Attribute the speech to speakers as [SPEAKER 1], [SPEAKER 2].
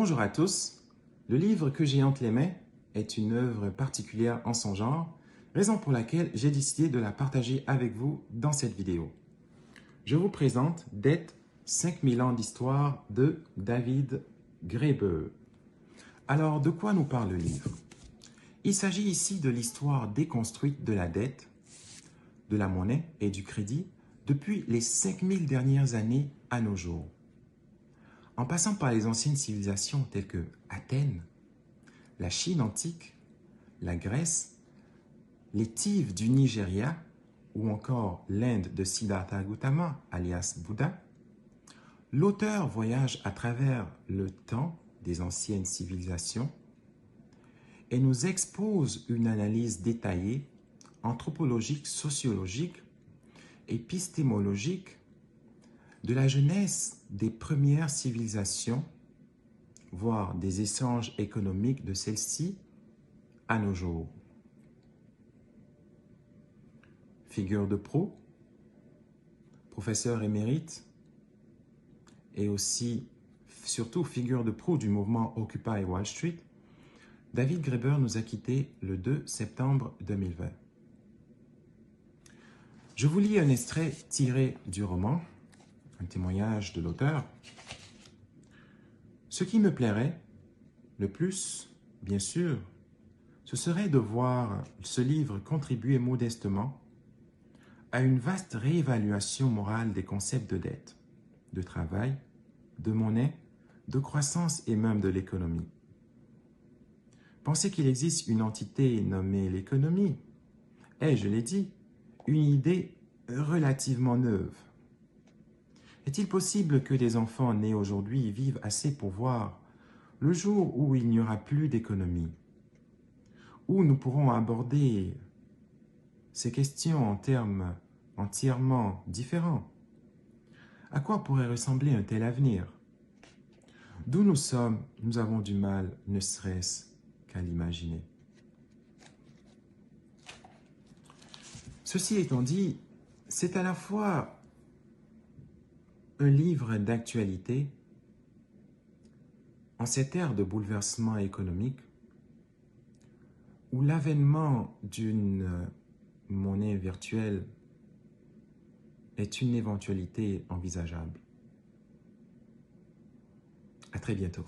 [SPEAKER 1] Bonjour à tous. Le livre que j'ai entre les mains est une œuvre particulière en son genre, raison pour laquelle j'ai décidé de la partager avec vous dans cette vidéo. Je vous présente Dette, 5000 ans d'histoire de David Graeber. Alors, de quoi nous parle le livre? Il s'agit ici de l'histoire déconstruite de la dette, de la monnaie et du crédit depuis les 5000 dernières années à nos jours. En passant par les anciennes civilisations telles que Athènes, la Chine antique, la Grèce, les Tivs du Nigeria ou encore l'Inde de Siddhartha Gautama, alias Bouddha, l'auteur voyage à travers le temps des anciennes civilisations et nous expose une analyse détaillée, anthropologique, sociologique, épistémologique de la jeunesse des premières civilisations, voire des échanges économiques de celles-ci à nos jours. Figure de proue, professeur émérite et aussi, surtout, figure de proue du mouvement Occupy Wall Street, David Graeber nous a quittés le 2 septembre 2020. Je vous lis un extrait tiré du roman, un témoignage de l'auteur. Ce qui me plairait le plus, bien sûr, ce serait de voir ce livre contribuer modestement à une vaste réévaluation morale des concepts de dette, de travail, de monnaie, de croissance et même de l'économie. Penser qu'il existe une entité nommée l'économie est, je l'ai dit, une idée relativement neuve. Est-il possible que des enfants nés aujourd'hui vivent assez pour voir le jour où il n'y aura plus d'économie, où nous pourrons aborder ces questions en termes entièrement différents? À quoi pourrait ressembler un tel avenir? D'où nous sommes, nous avons du mal, ne serait-ce qu'à l'imaginer. Ceci étant dit, c'est à la fois un livre d'actualité en cette ère de bouleversement économique où l'avènement d'une monnaie virtuelle est une éventualité envisageable. À très bientôt.